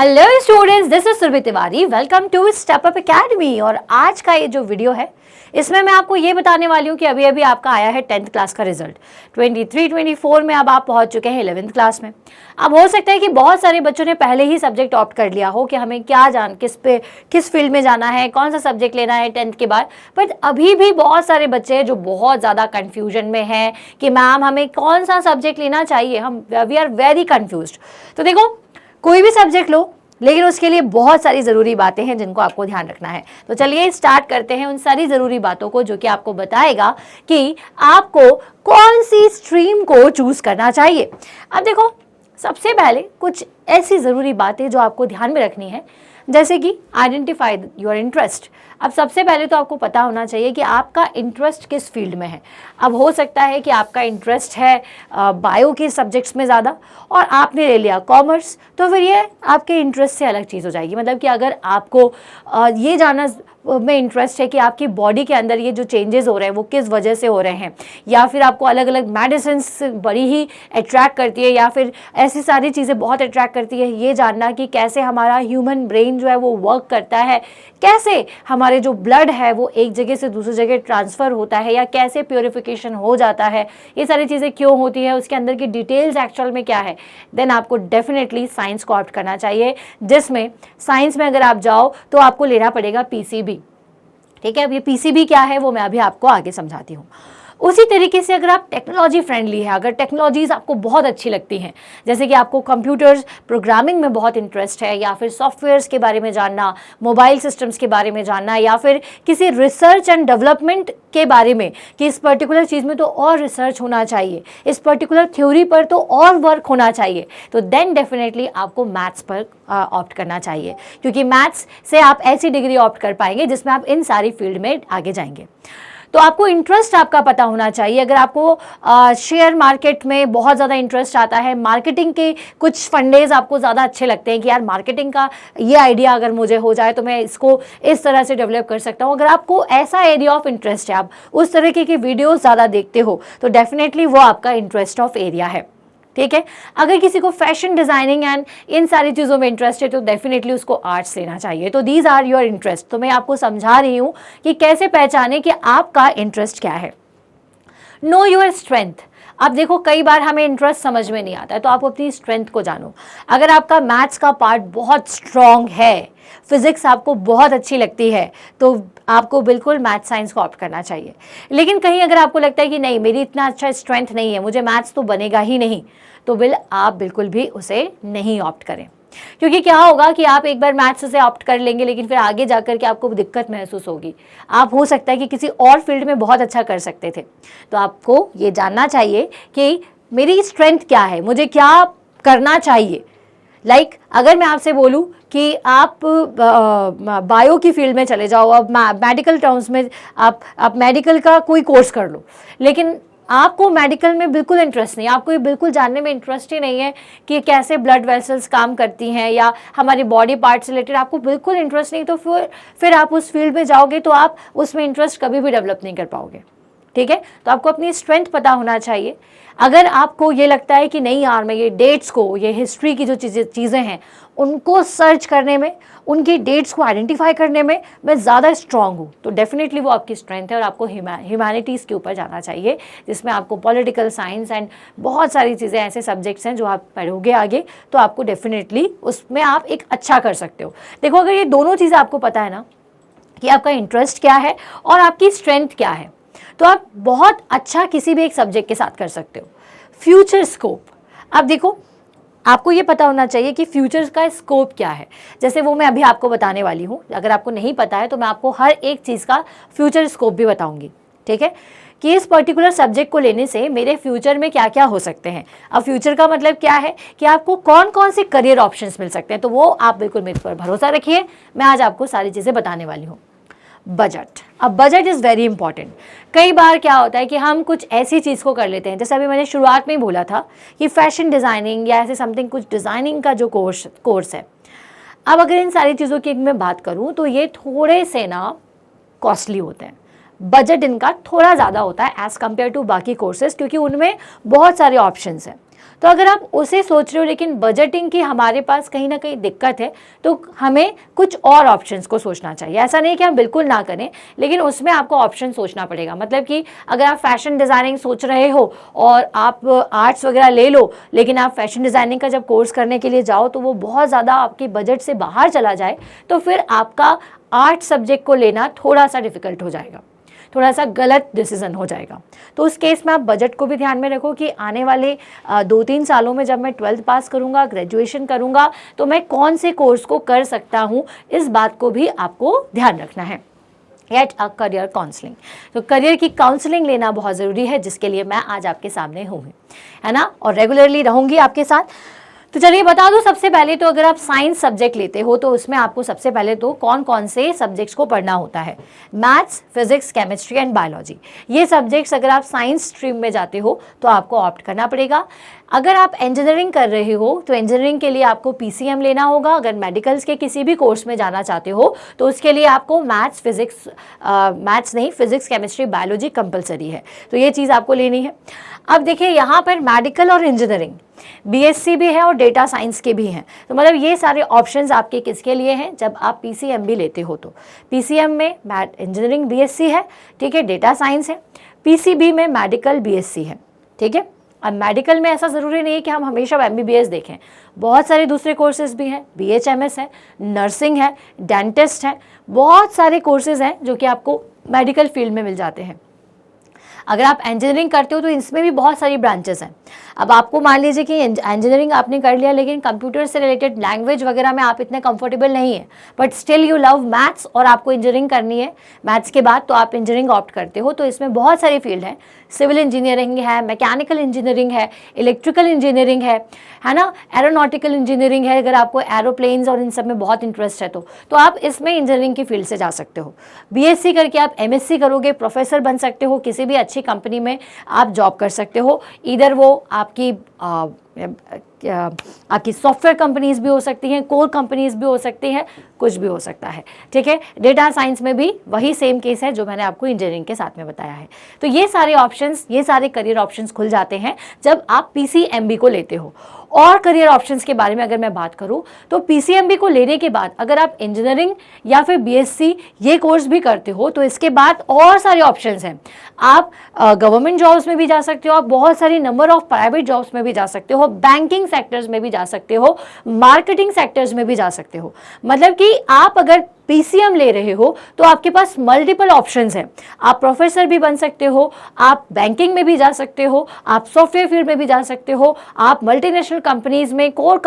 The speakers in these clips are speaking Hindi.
Hello students, this is Surabhi Tiwari. Welcome to Step Up Academy. और आज का ये जो वीडियो है इसमें मैं आपको ये बताने वाली हूँ कि अभी अभी आपका आया है 10th क्लास का रिजल्ट। 23-24 में अब आप पहुँच चुके हैं 11th क्लास में। अब हो सकता है कि बहुत सारे बच्चों ने पहले ही सब्जेक्ट ऑप्ट कर लिया हो कि हमें क्या किस फील्ड में जाना है, कौन सा सब्जेक्ट लेना है 10th के बाद। बट अभी भी बहुत सारे बच्चे हैं जो बहुत ज़्यादा कन्फ्यूजन में हैं कि मैम हमें कौन सा सब्जेक्ट लेना चाहिए। We are very confused. तो देखो, कोई भी सब्जेक्ट लो, लेकिन उसके लिए बहुत सारी ज़रूरी बातें हैं जिनको आपको ध्यान रखना है। तो चलिए स्टार्ट करते हैं उन सारी ज़रूरी बातों को जो कि आपको बताएगा कि आपको कौन सी स्ट्रीम को चूज़ करना चाहिए। अब देखो, सबसे पहले कुछ ऐसी ज़रूरी बातें जो आपको ध्यान में रखनी है, जैसे कि आइडेंटिफाई योर इंटरेस्ट। अब सबसे पहले तो आपको पता होना चाहिए कि आपका इंटरेस्ट किस फील्ड में है। अब हो सकता है कि आपका इंटरेस्ट है बायो के सब्जेक्ट्स में ज़्यादा और आपने ले लिया कॉमर्स, तो फिर ये आपके इंटरेस्ट से अलग चीज़ हो जाएगी। मतलब कि अगर आपको ये जानना में इंटरेस्ट है कि आपकी बॉडी के अंदर ये जो चेंजेस हो रहे हैं वो किस वजह से हो रहे हैं, या फिर आपको अलग अलग मेडिसिन बड़ी ही अट्रैक्ट करती है, या फिर ऐसी सारी चीज़ें बहुत अट्रैक्ट करती है ये जानना कि कैसे हमारा ह्यूमन ब्रेन जो है वो वर्क करता है, कैसे हमारे जो ब्लड है वो एक जगह से दूसरी जगह ट्रांसफ़र होता है, या कैसे प्योरिफिकेशन हो जाता है, ये सारी चीज़ें क्यों होती है, उसके अंदर की डिटेल्स एक्चुअल में क्या है, देन आपको डेफिनेटली साइंस को ऑप्ट करना चाहिए। जिसमें साइंस में अगर आप जाओ तो आपको लेना पड़ेगा पीसीबी। ठीक है, अब ये पीसीबी क्या है वो मैं अभी आपको आगे समझाती हूँ। उसी तरीके से अगर आप टेक्नोलॉजी फ्रेंडली है, अगर टेक्नोलॉजीज़ आपको बहुत अच्छी लगती हैं, जैसे कि आपको कंप्यूटर्स प्रोग्रामिंग में बहुत इंटरेस्ट है, या फिर सॉफ्टवेयर्स के बारे में जानना, मोबाइल सिस्टम्स के बारे में जानना, या फिर किसी रिसर्च एंड डेवलपमेंट के बारे में कि इस पर्टिकुलर चीज़ में तो और रिसर्च होना चाहिए, इस पर्टिकुलर थ्योरी पर तो और वर्क होना चाहिए, तो देन डेफिनेटली आपको मैथ्स पर ऑप्ट करना चाहिए, क्योंकि मैथ्स से आप ऐसी डिग्री ऑप्ट कर पाएंगे जिसमें आप इन सारी फील्ड में आगे जाएंगे। तो आपको इंटरेस्ट आपका पता होना चाहिए। अगर आपको शेयर मार्केट में बहुत ज़्यादा इंटरेस्ट आता है, मार्केटिंग के कुछ फंडेज आपको ज़्यादा अच्छे लगते हैं कि यार मार्केटिंग का ये आइडिया अगर मुझे हो जाए तो मैं इसको इस तरह से डेवलप कर सकता हूँ, अगर आपको ऐसा एरिया ऑफ इंटरेस्ट है, आप उस तरीके की वीडियोज़ ज़्यादा देखते हो, तो डेफिनेटली वो आपका इंटरेस्ट ऑफ एरिया है। ठीक है, अगर किसी को फैशन डिज़ाइनिंग एंड इन सारी चीज़ों में इंटरेस्ट है तो डेफिनेटली उसको आर्ट्स लेना चाहिए। तो दीज आर योर इंटरेस्ट। तो मैं आपको समझा रही हूँ कि कैसे पहचाने कि आपका इंटरेस्ट क्या है। Know your strength. अब देखो, कई बार हमें इंटरेस्ट समझ में नहीं आता है, तो आप अपनी स्ट्रेंथ को जानो। अगर आपका मैथ्स का पार्ट बहुत स्ट्रॉन्ग है, फिजिक्स आपको बहुत अच्छी लगती है, तो आपको बिल्कुल मैथ साइंस को ऑप्ट करना चाहिए। लेकिन कहीं अगर आपको लगता है कि नहीं, मेरी इतना अच्छा स्ट्रेंथ नहीं है, मुझे मैथ्स तो बनेगा ही नहीं, तो आप बिल्कुल भी उसे नहीं ऑप्ट करें। क्योंकि क्या होगा कि आप एक बार मैथ्स से ऑप्ट कर लेंगे, लेकिन फिर आगे जाकर के आपको दिक्कत महसूस होगी। आप हो सकता है कि किसी और फील्ड में बहुत अच्छा कर सकते थे। तो आपको ये जानना चाहिए कि मेरी स्ट्रेंथ क्या है, मुझे क्या करना चाहिए। लाइक अगर मैं आपसे बोलूं कि आप बायो की फील्ड में चले जाओ, अब मेडिकल टर्म्स में आप मेडिकल का कोई कोर्स कर लो, लेकिन आपको मेडिकल में बिल्कुल इंटरेस्ट नहीं, आपको ये बिल्कुल जानने में इंटरेस्ट ही नहीं है कि कैसे ब्लड वेसल्स काम करती हैं या हमारी बॉडी पार्ट से रिलेटेड आपको बिल्कुल इंटरेस्ट नहीं, तो फिर आप उस फील्ड में जाओगे तो आप उसमें इंटरेस्ट कभी भी डेवलप नहीं कर पाओगे। ठीक है, तो आपको अपनी स्ट्रेंथ पता होना चाहिए। अगर आपको ये लगता है कि नहीं यार, मैं ये डेट्स को, ये हिस्ट्री की जो चीज़ें हैं उनको सर्च करने में, उनकी डेट्स को आइडेंटिफाई करने में मैं ज़्यादा स्ट्रांग हूँ, तो डेफिनेटली वो आपकी स्ट्रेंथ है। और आपको ह्यूमैनिटीज़ के ऊपर जाना चाहिए, जिसमें आपको पॉलिटिकल साइंस एंड बहुत सारी चीज़ें, ऐसे सब्जेक्ट्स हैं जो आप पढ़ोगे आगे, तो आपको डेफिनेटली उसमें आप एक अच्छा कर सकते हो। देखो, अगर ये दोनों चीज़ें आपको पता है ना कि आपका इंटरेस्ट क्या है और आपकी स्ट्रेंथ क्या है, तो आप बहुत अच्छा किसी भी एक सब्जेक्ट के साथ कर सकते हो। Future scope. अब देखो, आपको ये पता होना चाहिए कि फ्यूचर का स्कोप क्या है, जैसे वो मैं अभी आपको बताने वाली हूँ। अगर आपको नहीं पता है तो मैं आपको हर एक चीज़ का फ्यूचर स्कोप भी बताऊँगी। ठीक है, कि इस पर्टिकुलर सब्जेक्ट को लेने से मेरे फ्यूचर में क्या क्या हो सकते हैं। अब फ्यूचर का मतलब क्या है कि आपको कौन कौन से करियर ऑप्शंस मिल सकते हैं, तो वो आप बिल्कुल मेरे पर भरोसा रखिए, मैं आज आपको सारी चीज़ें बताने वाली हूँ। बजट। अब बजट इज़ वेरी इंपॉर्टेंट। कई बार क्या होता है कि हम कुछ ऐसी चीज़ को कर लेते हैं, जैसे अभी मैंने शुरुआत में ही बोला था कि फैशन डिज़ाइनिंग या ऐसे समथिंग कुछ डिज़ाइनिंग का जो कोर्स है। अब अगर इन सारी चीज़ों की मैं बात करूँ तो ये थोड़े से ना कॉस्टली होते हैं, बजट इनका थोड़ा ज़्यादा होता है एज़ कम्पेयर टू बाकी कोर्सेज, क्योंकि उनमें बहुत सारे ऑप्शंस हैं। तो अगर आप उसे सोच रहे हो लेकिन बजटिंग की हमारे पास कहीं ना कहीं दिक्कत है, तो हमें कुछ और ऑप्शंस को सोचना चाहिए। ऐसा नहीं कि हम बिल्कुल ना करें, लेकिन उसमें आपको ऑप्शन सोचना पड़ेगा। मतलब कि अगर आप फैशन डिज़ाइनिंग सोच रहे हो और आप आर्ट्स वगैरह ले लो, लेकिन आप फैशन डिज़ाइनिंग का जब कोर्स करने के लिए जाओ तो वो बहुत ज़्यादा आपके बजट से बाहर चला जाए, तो फिर आपका आर्ट सब्जेक्ट को लेना थोड़ा सा डिफ़िकल्ट हो जाएगा, थोड़ा सा गलत डिसीजन हो जाएगा। तो उस केस में आप बजट को भी ध्यान में रखो कि आने वाले 2-3 सालों में जब मैं 12th पास करूंगा, ग्रेजुएशन करूंगा, तो मैं कौन से कोर्स को कर सकता हूं, इस बात को भी आपको ध्यान रखना है। गेट अ करियर काउंसलिंग, तो करियर की काउंसलिंग लेना बहुत ज़रूरी है, जिसके लिए मैं आज आपके सामने हूँ, है ना, और रेगुलरली रहूँगी आपके साथ। तो चलिए बता दूं, सबसे पहले तो अगर आप साइंस सब्जेक्ट लेते हो तो उसमें आपको सबसे पहले तो कौन कौन से सब्जेक्ट्स को पढ़ना होता है। Maths, physics, chemistry and biology, ये सब्जेक्ट्स अगर आप साइंस स्ट्रीम में जाते हो तो आपको ऑप्ट करना पड़ेगा। अगर आप इंजीनियरिंग कर रहे हो तो इंजीनियरिंग के लिए आपको पीसीएम लेना होगा। अगर मेडिकल्स के किसी भी कोर्स में जाना चाहते हो तो उसके लिए आपको maths physics, chemistry, biology compulsory है, तो ये चीज़ आपको लेनी है। अब देखिए यहाँ पर मेडिकल और इंजीनियरिंग, बीएससी भी है और डेटा साइंस के भी हैं, तो मतलब ये सारे ऑप्शंस आपके किसके लिए हैं, जब आप पीसीएम भी लेते हो। तो पीसीएम में इंजीनियरिंग बीएससी है, ठीक है, डेटा साइंस है, पीसीबी में मेडिकल बीएससी है, ठीक है। अब मेडिकल में ऐसा ज़रूरी नहीं है कि हम हमेशा एमबीबीएस देखें, बहुत सारे दूसरे कोर्सेज भी हैं, बीएचएमएस है, नर्सिंग है, डेंटिस्ट है, बहुत सारे कोर्सेज हैं जो कि आपको मेडिकल फील्ड में मिल जाते हैं। अगर आप इंजीनियरिंग करते हो तो इसमें भी बहुत सारी ब्रांचेस हैं। अब आपको मान लीजिए कि इंजीनियरिंग आपने कर लिया लेकिन कंप्यूटर से रिलेटेड लैंग्वेज वगैरह में आप इतने कंफर्टेबल नहीं है, but still you love maths और आपको इंजीनियरिंग करनी है मैथ्स के बाद, तो आप इंजीनियरिंग ऑप्ट करते हो। तो इसमें बहुत सारी फील्ड हैं, सिविल इंजीनियरिंग है, मैकेनिकल इंजीनियरिंग है, इलेक्ट्रिकल इंजीनियरिंग है ना, एरोनॉटिकल इंजीनियरिंग है, अगर आपको एरोप्लेन्स और इन सब में बहुत इंटरेस्ट है तो आप इसमें इंजीनियरिंग की फील्ड से जा सकते हो। बीएससी करके आप एमएससी करोगे, प्रोफेसर बन सकते हो, किसी भी अच्छी कंपनी में आप जॉब कर सकते हो। इधर वो आपकी सॉफ्टवेयर कंपनीज भी हो सकती हैं, कोर कंपनीज भी हो सकती हैं, कुछ भी हो सकता है, ठीक है। डेटा साइंस में भी वही सेम केस है जो मैंने आपको इंजीनियरिंग के साथ में बताया है। तो ये सारे ऑप्शंस, ये सारे करियर ऑप्शंस खुल जाते हैं जब आप पीसीएमबी को लेते हो। और करियर ऑप्शंस के बारे में अगर मैं बात करूं तो पीसीएमबी को लेने के बाद अगर आप इंजीनियरिंग या फिर बीएससी ये कोर्स भी करते हो तो इसके बाद और सारे ऑप्शंस हैं। आप गवर्नमेंट जॉब्स में भी जा सकते हो, आप बहुत सारी नंबर ऑफ प्राइवेट जॉब्स में भी जा सकते हो, बैंकिंग सेक्टर्स में भी जा सकते हो, मार्केटिंग सेक्टर्स में भी जा सकते हो। मतलब कि आप अगर पीसीएम ले रहे हो तो आपके पास मल्टीपल ऑप्शंस हैं। आप प्रोफेसर भी बन सकते हो, आप बैंकिंग में भी जा सकते हो, आप सॉफ्टवेयर फील्ड में भी जा सकते हो, आप मल्टीनेशनल कंपनीज में, कोर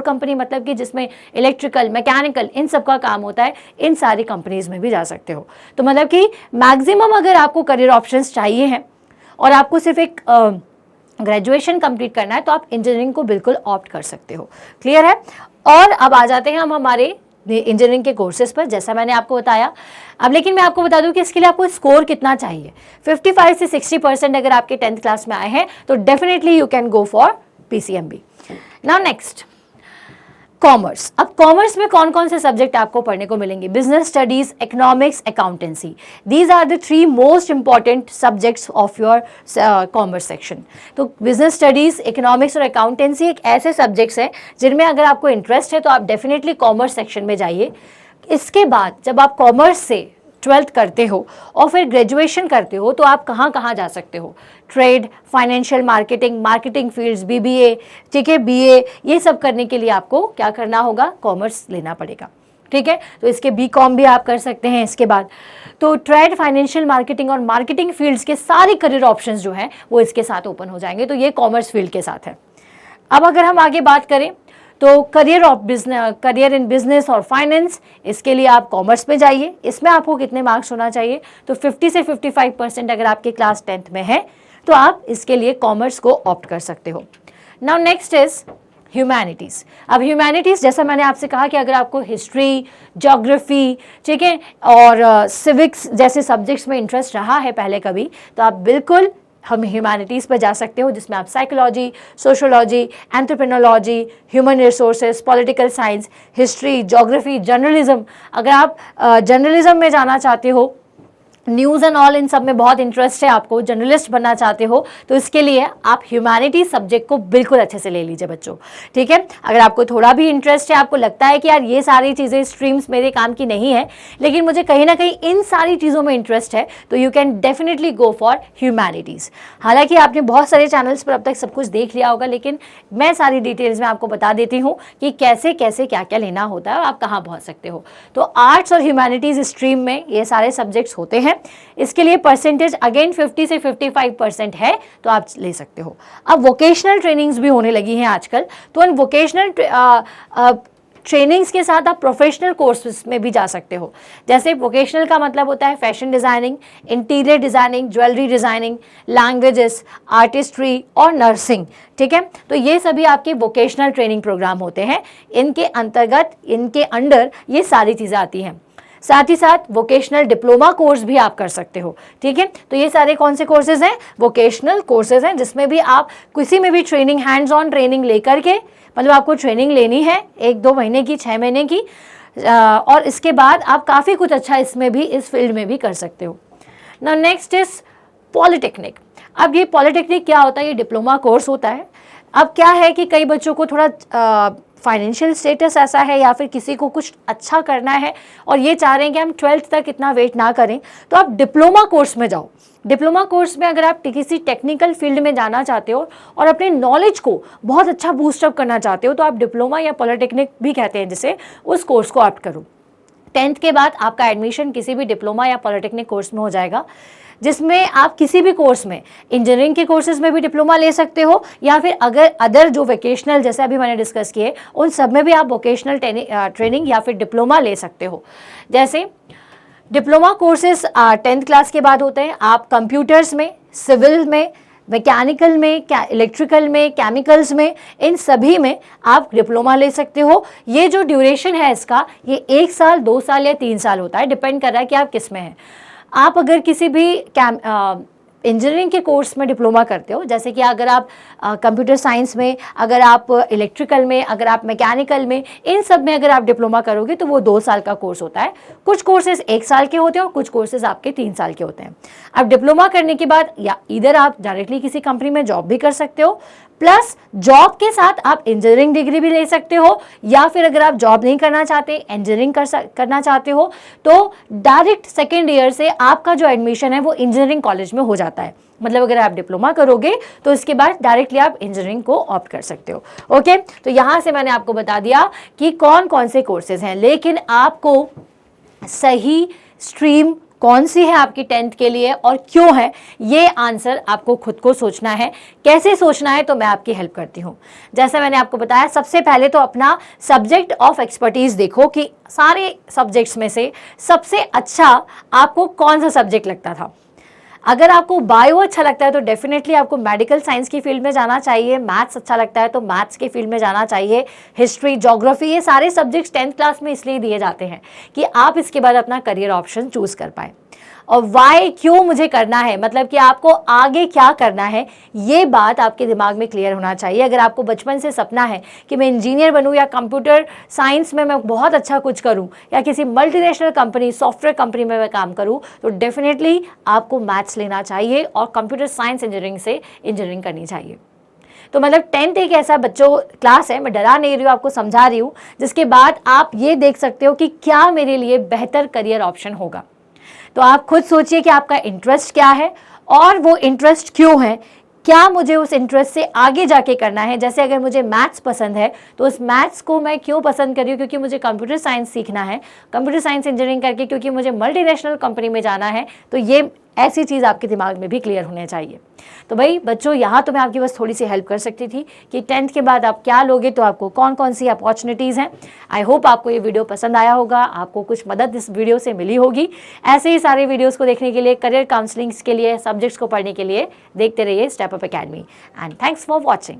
कंपनी मतलब कि जिसमें इलेक्ट्रिकल, मैकेनिकल इन सब का काम होता है, इन सारी कंपनीज में भी जा सकते हो। तो मतलब कि मैक्सिमम अगर आपको करियर ऑप्शंस चाहिए हैं और आपको सिर्फ एक ग्रेजुएशन कंप्लीट करना है तो आप इंजीनियरिंग को बिल्कुल ऑप्ट कर सकते हो। क्लियर है। और अब आ जाते हैं हम हमारे इंजीनियरिंग के कोर्सेज पर, जैसा मैंने आपको बताया। अब लेकिन मैं आपको बता दूं कि इसके लिए आपको स्कोर कितना चाहिए। 55 से 60% अगर आपके 10th क्लास में आए हैं तो definitely you can go for PCMB. Now next, commerce. अब कॉमर्स में कौन कौन से सब्जेक्ट आपको पढ़ने को मिलेंगे? Business studies, economics, accountancy. These are the 3 most important subjects of your commerce section. तो बिजनेस स्टडीज, इकोनॉमिक्स और अकाउंटेंसी एक ऐसे सब्जेक्ट्स हैं जिनमें अगर आपको इंटरेस्ट है तो आप डेफिनेटली कॉमर्स सेक्शन में जाइए। इसके बाद जब आप कॉमर्स से 12th करते हो और फिर ग्रेजुएशन करते हो तो आप कहाँ कहाँ जा सकते हो? Trade, financial marketing fields, BBA, ठीक है, बीए, ये सब करने के लिए आपको क्या करना होगा? कॉमर्स लेना पड़ेगा, ठीक है। तो इसके बीकॉम भी आप कर सकते हैं इसके बाद। तो ट्रेड, फाइनेंशियल मार्केटिंग और मार्केटिंग फील्ड्स के सारे करियर ऑप्शंस जो हैं वो इसके साथ ओपन हो जाएंगे। तो ये कॉमर्स फील्ड के साथ है। अब अगर हम आगे बात करें तो करियर इन बिजनेस और फाइनेंस, इसके लिए आप कॉमर्स में जाइए। इसमें आपको कितने मार्क्स होना चाहिए? तो 50 से 55% अगर आपके क्लास 10th में है तो आप इसके लिए कॉमर्स को ऑप्ट कर सकते हो। Now next is humanities. अब ह्यूमैनिटीज़, जैसा मैंने आपसे कहा कि अगर आपको हिस्ट्री, ज्योग्राफी, ठीक है, और सिविक्स जैसे सब्जेक्ट्स में इंटरेस्ट रहा है पहले कभी, तो आप बिल्कुल हम ह्यूमैनिटीज़ पर जा सकते हो, जिसमें आप psychology, sociology, anthropology, human resources, political science, history, geography, journalism. अगर आप जर्नलिज्म में जाना चाहते हो न्यूज़ एंड ऑल इन सब में बहुत इंटरेस्ट है आपको, जर्नलिस्ट बनना चाहते हो, तो इसके लिए आप ह्यूमैनिटीज सब्जेक्ट को बिल्कुल अच्छे से ले लीजिए बच्चों, ठीक है। अगर आपको थोड़ा भी इंटरेस्ट है, आपको लगता है कि यार ये सारी चीज़ें स्ट्रीम्स मेरे काम की नहीं है, लेकिन मुझे कहीं ना कहीं इन सारी चीज़ों में इंटरेस्ट है, तो you can definitely go for humanities. हालांकि आपने बहुत सारे चैनल्स पर अब तक सब कुछ देख लिया होगा, लेकिन मैं सारी डिटेल्स में आपको बता देती हूँ कि कैसे कैसे क्या क्या लेना होता है और आप कहाँ पहुँच सकते हो। तो आर्ट्स और ह्यूमैनिटीज़ स्ट्रीम में ये सारे सब्जेक्ट्स होते हैं। इसके लिए परसेंटेज अगेन 50 से 55% है, तो आप ले सकते हो। अब वोकेशनल ट्रेनिंग्स भी होने लगी हैं आजकल, तो उन वोकेशनल ट्रेनिंग्स के साथ आप प्रोफेशनल कोर्सेज में भी जा सकते हो। जैसे वोकेशनल का मतलब होता है fashion designing, interior designing, jewellery designing, languages, artistry और नर्सिंग, ठीक है। तो ये सभी आपके वोकेशनल ट्रेनिंग प्रोग्राम होते हैं। इनके अंतर्गत, इनके अंडर ये सारी चीज़ें आती हैं। साथ ही साथ वोकेशनल डिप्लोमा कोर्स भी आप कर सकते हो, ठीक है। तो ये सारे कौन से कोर्सेज हैं? वोकेशनल कोर्सेज हैं, जिसमें भी आप किसी में भी ट्रेनिंग, हैंड्स ऑन ट्रेनिंग लेकर के, मतलब आपको ट्रेनिंग लेनी है 1-2 महीने की, 6 महीने की, और इसके बाद आप काफ़ी कुछ अच्छा इसमें भी, इस फील्ड में भी कर सकते हो। Now next is polytechnic. अब ये पॉलिटेक्निक क्या होता है? ये डिप्लोमा कोर्स होता है। अब क्या है कि कई बच्चों को थोड़ा फाइनेंशियल स्टेटस ऐसा है, या फिर किसी को कुछ अच्छा करना है और ये चाह रहे हैं कि हम 12th तक इतना वेट ना करें, तो आप डिप्लोमा कोर्स में जाओ। डिप्लोमा कोर्स में अगर आप किसी टेक्निकल फील्ड में जाना चाहते हो और अपने नॉलेज को बहुत अच्छा बूस्टअप करना चाहते हो, तो आप डिप्लोमा या पॉलिटेक्निक भी कहते हैं जिसे, उस कोर्स को ऑप्ट करो। 10th के बाद आपका एडमिशन किसी भी डिप्लोमा या पॉलिटेक्निक कोर्स में हो जाएगा, जिसमें आप किसी भी कोर्स में, इंजीनियरिंग के कोर्सेज में भी डिप्लोमा ले सकते हो, या फिर अगर अदर जो वोकेशनल, जैसे अभी मैंने डिस्कस किए, उन सब में भी आप वोकेशनल ट्रेनिंग या फिर डिप्लोमा ले सकते हो। जैसे डिप्लोमा कोर्सेज 10th क्लास के बाद होते हैं। आप कंप्यूटर्स में, सिविल में, मैकेनिकल में, इलेक्ट्रिकल में, केमिकल्स में, इन सभी में आप डिप्लोमा ले सकते हो। ये जो ड्यूरेशन है इसका, ये 1 साल, 2 साल या 3 साल होता है, डिपेंड कर रहा है कि आप किस में हैं। आप अगर किसी भी इंजीनियरिंग के कोर्स में डिप्लोमा करते हो, जैसे कि अगर आप कंप्यूटर साइंस में, अगर आप इलेक्ट्रिकल में, अगर आप मैकेनिकल में, इन सब में अगर आप डिप्लोमा करोगे तो वो 2 साल का कोर्स होता है। कुछ कोर्सेज 1 साल के होते हैं और कुछ कोर्सेज आपके 3 साल के होते हैं। अब डिप्लोमा करने के बाद या इधर आप डायरेक्टली किसी कंपनी में जॉब भी कर सकते हो, प्लस जॉब के साथ आप इंजीनियरिंग डिग्री भी ले सकते हो, या फिर अगर आप जॉब नहीं करना चाहते, इंजीनियरिंग करना चाहते हो, तो डायरेक्ट सेकेंड ईयर से आपका जो एडमिशन है वो इंजीनियरिंग कॉलेज में हो जाता है। मतलब अगर आप डिप्लोमा करोगे तो इसके बाद डायरेक्टली आप इंजीनियरिंग को ऑप्ट कर सकते हो। ओके, तो यहाँ से मैंने आपको बता दिया कि कौन कौन से कोर्सेज हैं, लेकिन आपको सही स्ट्रीम कौन सी है आपकी 10th के लिए और क्यों है, ये आंसर आपको खुद को सोचना है। कैसे सोचना है, तो मैं आपकी हेल्प करती हूँ। जैसे मैंने आपको बताया, सबसे पहले तो अपना सब्जेक्ट ऑफ एक्सपर्टीज देखो कि सारे सब्जेक्ट्स में से सबसे अच्छा आपको कौन सा सब्जेक्ट लगता था। अगर आपको बायो अच्छा लगता है तो डेफिनेटली आपको मेडिकल साइंस की फील्ड में जाना चाहिए। मैथ्स अच्छा लगता है तो मैथ्स की फील्ड में जाना चाहिए। हिस्ट्री, ज्योग्राफी, ये सारे सब्जेक्ट्स 10th क्लास में इसलिए दिए जाते हैं कि आप इसके बाद अपना करियर ऑप्शन चूज कर पाए। और वाई, क्यों मुझे करना है, मतलब कि आपको आगे क्या करना है, ये बात आपके दिमाग में क्लियर होना चाहिए। अगर आपको बचपन से सपना है कि मैं इंजीनियर बनूं या कंप्यूटर साइंस में मैं बहुत अच्छा कुछ करूं या किसी मल्टीनेशनल कंपनी, सॉफ्टवेयर कंपनी में मैं काम करूं, तो डेफिनेटली आपको मैथ्स लेना चाहिए और कंप्यूटर साइंस इंजीनियरिंग से इंजीनियरिंग करनी चाहिए। तो मतलब 10th एक ऐसा बच्चों क्लास है, मैं डरा नहीं रही हूँ, आपको समझा रही हूँ, जिसके बाद आप ये देख सकते हो कि क्या मेरे लिए बेहतर करियर ऑप्शन होगा। तो आप खुद सोचिए कि आपका इंटरेस्ट क्या है और वो इंटरेस्ट क्यों है, क्या मुझे उस इंटरेस्ट से आगे जाके करना है। जैसे अगर मुझे मैथ्स पसंद है तो उस मैथ्स को मैं क्यों पसंद कर रही हूँ, क्योंकि मुझे कंप्यूटर साइंस सीखना है, कंप्यूटर साइंस इंजीनियरिंग करके क्योंकि मुझे मल्टीनेशनल कंपनी में जाना है। तो ये ऐसी चीज़ आपके दिमाग में भी क्लियर होने चाहिए। तो भाई बच्चों, यहाँ तो मैं आपकी बस थोड़ी सी हेल्प कर सकती थी कि 10th के बाद आप क्या लोगे, तो आपको कौन कौन सी अपॉर्चुनिटीज़ हैं। आई होप आपको ये वीडियो पसंद आया होगा, आपको कुछ मदद इस वीडियो से मिली होगी। ऐसे ही सारे वीडियोज़ को देखने के लिए, करियर काउंसलिंग्स के लिए, सब्जेक्ट्स को पढ़ने के लिए देखते रहिए step Up academy. And thanks for watching.